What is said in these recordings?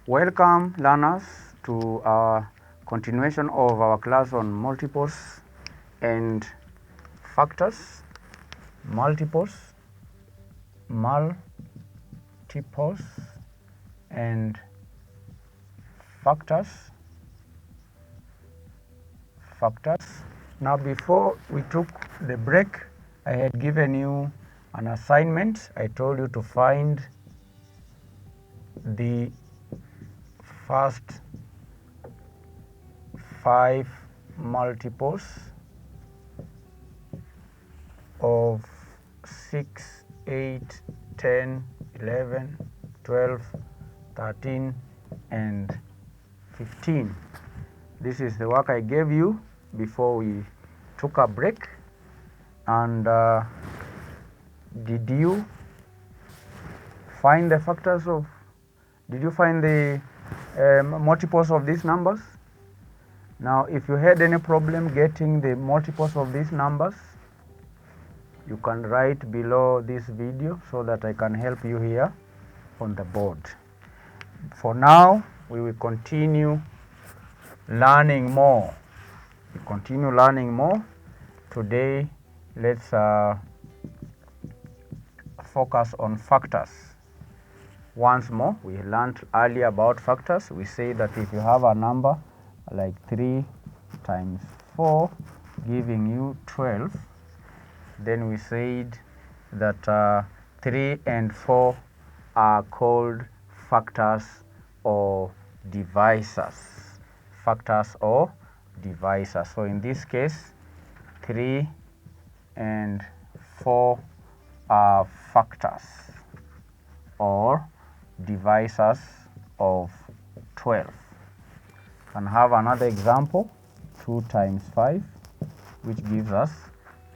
Welcome learners to our continuation of our class on multiples and factors. Multiples and factors. Now before we took the break, I had given you an assignment. I told you to find the first 5 multiples of 6, 8, 10, 11, 12, 13 and 15. This is the work I gave you before we took a break. And did you find the factors of, did you find the multiples of these numbers? Now if you had any problem getting the multiples of these numbers, you can write below this video so that I can help you here on the board. For now, we will continue learning more. Today, let's focus on factors. Once more, we learned earlier about factors. We say that if you have a number like 3 times 4 giving you 12, then we said that 3 and 4 are called factors or divisors. So in this case, 3 and 4 are factors or divisors of 12. Can have another example, 2 times 5, which gives us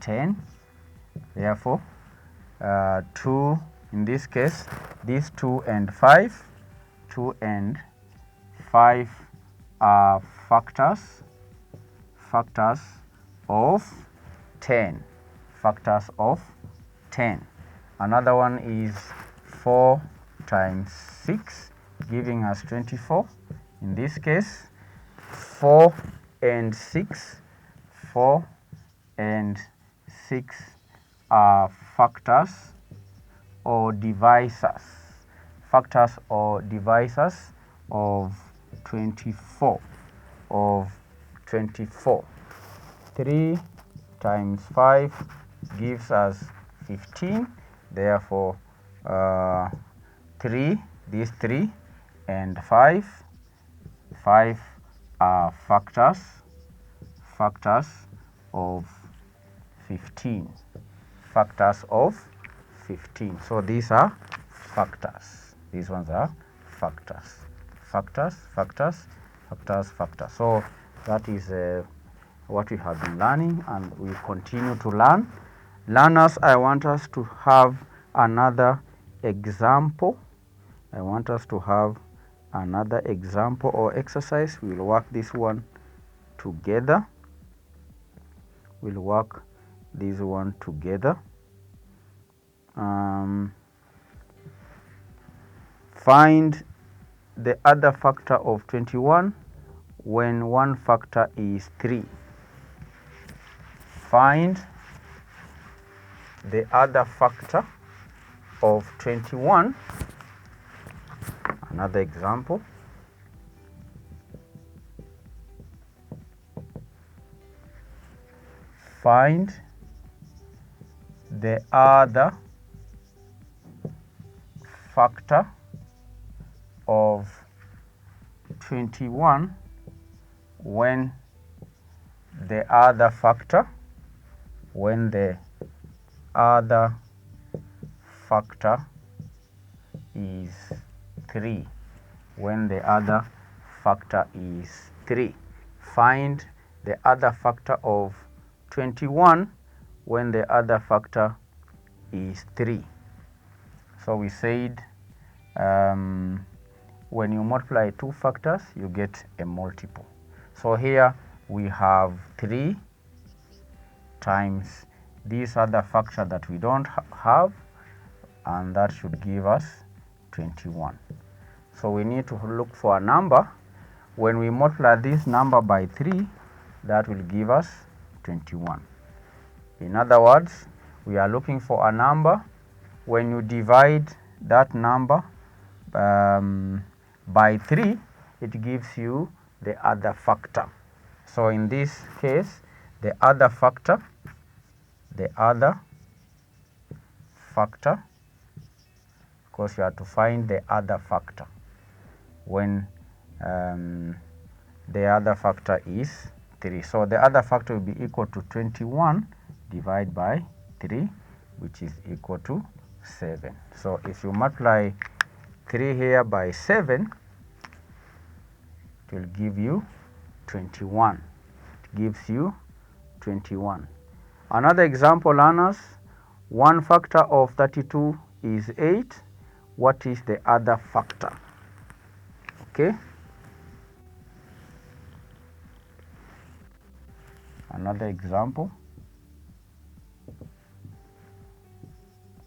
10. Therefore, 2, in this case, these 2 and 5 are factors of 10. Another one is 4 times 6 giving us 24. In this case, 4 and 6 are factors or divisors of 24. 3 times 5 gives us 15. Therefore, 3 and 5 are factors of 15. So these are factors. These ones are factors. So that is what we have been learning, and we continue to learn. Learners, I want us to have another example. Or exercise. We'll work this one together. Find the other factor of 21 when one factor is 3. Find the other factor of 21. Another example. Find the other factor of 21 when the other factor is 3. Find the other factor of 21 when the other factor is 3. So we said when you multiply 2 factors, you get a multiple. So here we have 3 times this other factor that we don't have, and that should give us 21. So we need to look for a number. When we multiply this number by 3, that will give us 21. In other words, we are looking for a number. When you divide that number by 3, it gives you the other factor. So in this case, the other factor, because you have to find the other factor when the other factor is 3. So the other factor will be equal to 21 divided by 3, which is equal to 7. So if you multiply 3 here by 7, it will give you 21. It gives you 21. Another example, learners, 1 factor of 32 is 8. What is the other factor? Okay. Another example,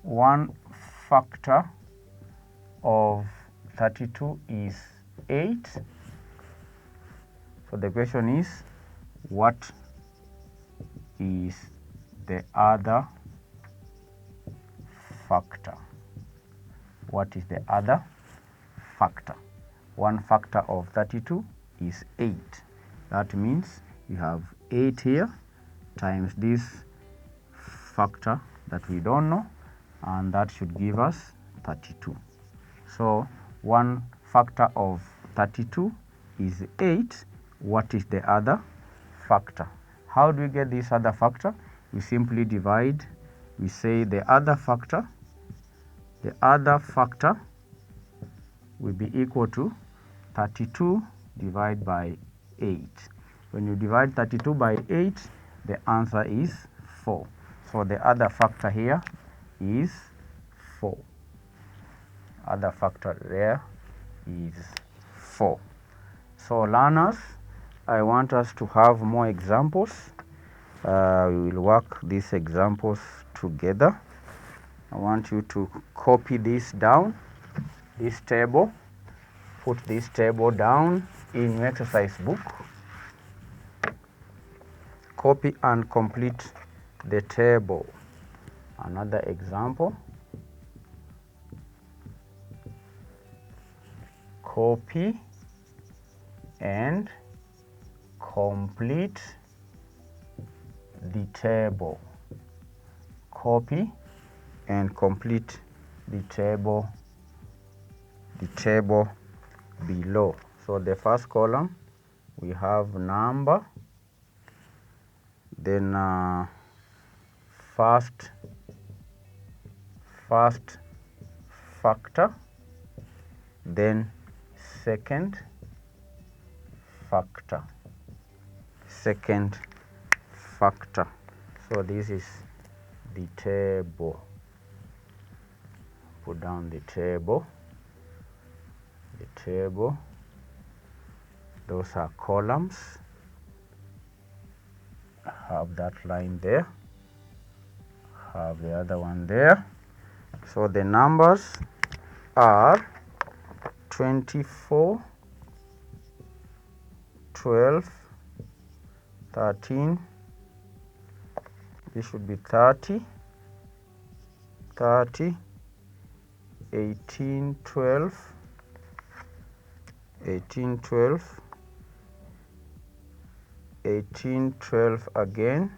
1 factor of 32 is 8. So the question is, what is the other factor? What is the other factor? 1 factor of 32 is 8. That means you have 8 here times this factor that we don't know, and that should give us 32. So 1 factor of 32 is 8. What is the other factor? How do we get this other factor? We simply divide. We say the other factor will be equal to 32 divided by 8. When you divide 32 by 8, the answer is 4. So the other factor here is 4. Other factor there is 4. So learners, I want us to have more examples. We will work these examples together. I want you to copy this down, this table. Put this table down in your exercise book. Copy and complete the table. Another example. Copy and complete the table. Copy and complete the table below. So the first column, we have number, then first factor, then second factor. So this is the table. Put down the table. Those are columns. Have that line there. Have the other one there. So the numbers are 24, 12, 13. This should be 30, 18, 12, 18, 12, 18, 12 again,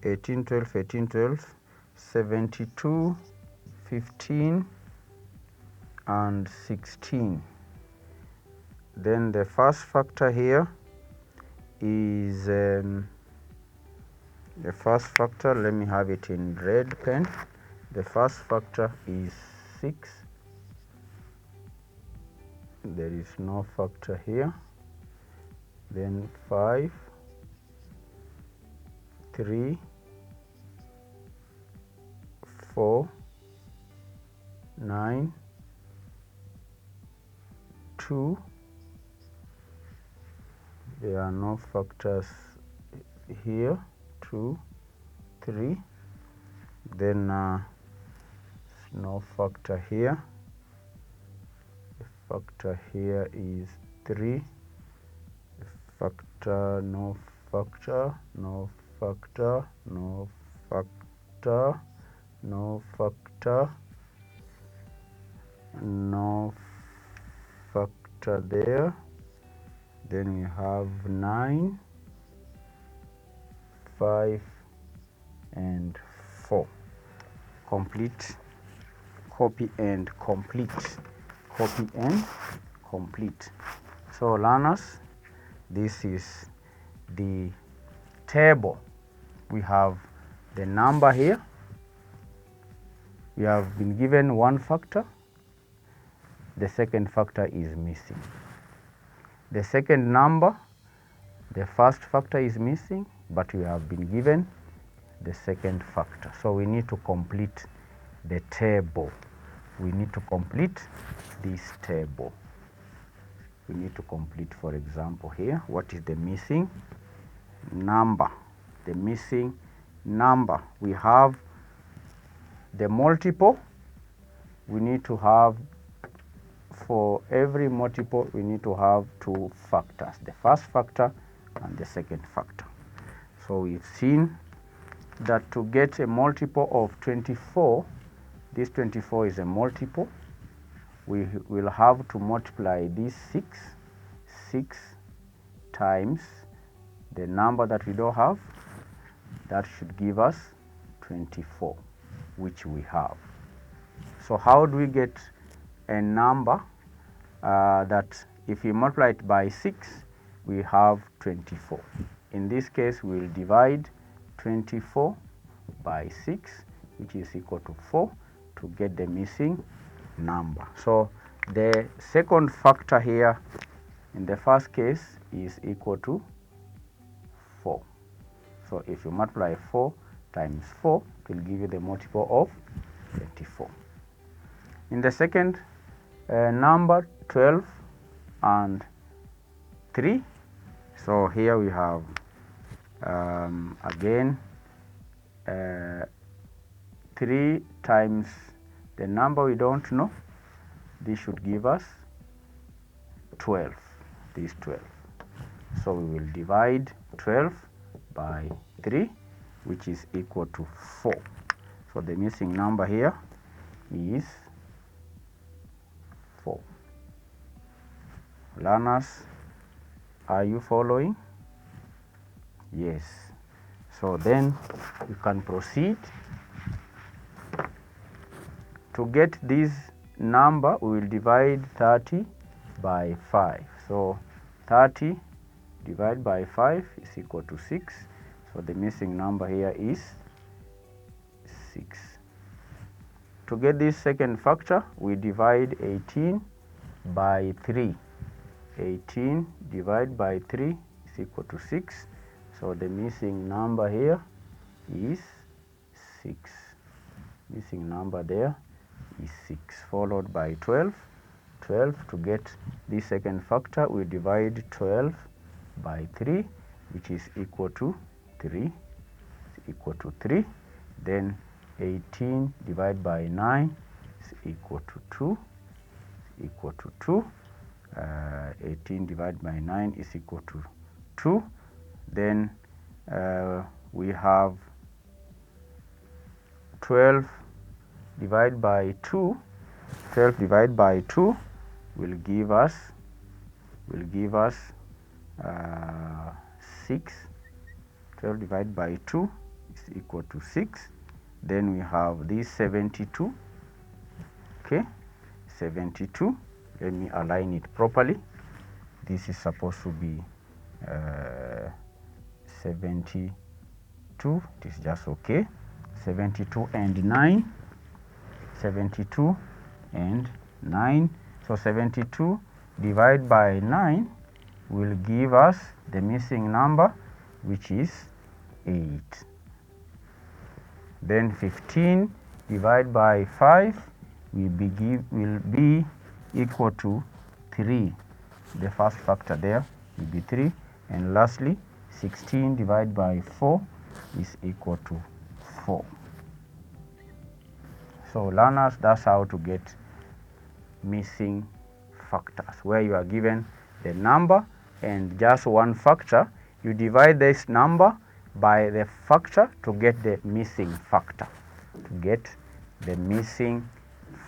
18, 12, 18, 12, 72, 15, and 16. Then the first factor here is the first factor, let me have it in red pen. The first factor is 6. There is no factor here. Then 5, 3, 4, 9, 2. There are no factors here. 2, 3. Then no factor here. The factor here is 3. The factor, no factor, no factor, no factor, no factor, no factor there. Then we have 9, 5, and 4. Complete, copy and complete, copy and complete. So learners, this is the table. We have the number here. We have been given one factor. The second factor is missing. The second number, the first factor is missing, but we have been given the second factor. So we need to complete the table. We need to complete this table. We need to complete, for example, here, what is the missing number? The missing number. We have the multiple. We need to have, for every multiple, we need to have 2 factors, the first factor and the second factor. So we've seen that to get a multiple of 24, this 24 is a multiple. We will have to multiply this 6 times the number that we don't have. That should give us 24, which we have. So how do we get a number that if we multiply it by 6, we have 24? In this case, we will divide 24 by 6, which is equal to 4, to get the missing number. So the second factor here in the first case is equal to 4. So if you multiply 4 times 4, it will give you the multiple of 24. In the second number, 12 and 3. So here we have again 3 times the number we don't know. This should give us 12. This 12. So we will divide 12 by 3, which is equal to 4. So the missing number here is 4. Learners, are you following? Yes. So then you can proceed. To get this number, we will divide 30 by 5. So 30 divided by 5 is equal to 6. So the missing number here is 6. To get this second factor, we divide 18 by 3. 18 divided by 3 is equal to 6. So the missing number here is 6. Missing number there is 6, followed by 12. 12, to get this second factor, we divide 12 by 3, which is equal to 3. It's equal to 3. Then 18 divided by 9 is equal to 2. It's equal to 2. 18 divided by 9 is equal to 2. Then we have 12 divided by 2. 12 divided by 2 will give us 6. 12 divided by 2 is equal to 6. Then we have this 72. Okay, 72. Let me align it properly. This is supposed to be 72. It is just okay. 72 and 9. 72 and 9. So 72 divided by 9 will give us the missing number, which is 8. Then 15 divided by 5 will be equal to 3. The first factor there will be 3. And lastly, 16 divided by 4 is equal to 4. So learners, that's how to get missing factors, where you are given the number and just one factor. You divide this number by the factor to get the missing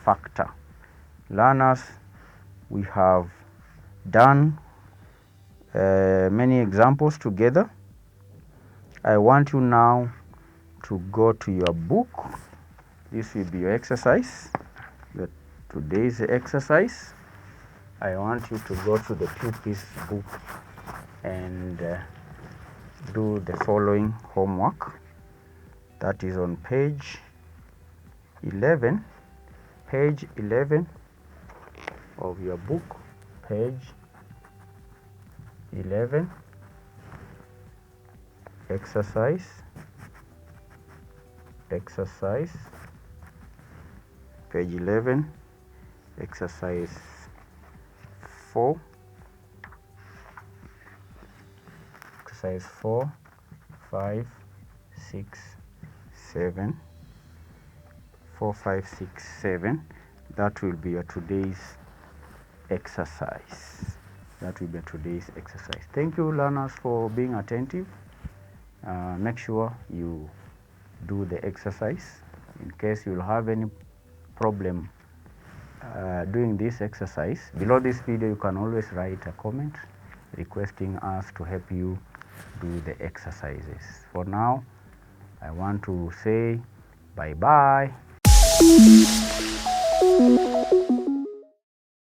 factor. Learners, we have done many examples together. I want you now to go to your book. This will be your exercise, today's exercise. I want you to go to the pupils book and do the following homework. That is on page 11 of your book, page 11, exercise, page 11, exercise 4, 5, 6, 7, 4, 5, 6, 7. That will be your today's exercise. Thank you, learners, for being attentive. Make sure you do the exercise. In case you'll have any problem doing this exercise, below this video you can always write a comment requesting us to help you do the exercises. For now, I want to say bye-bye.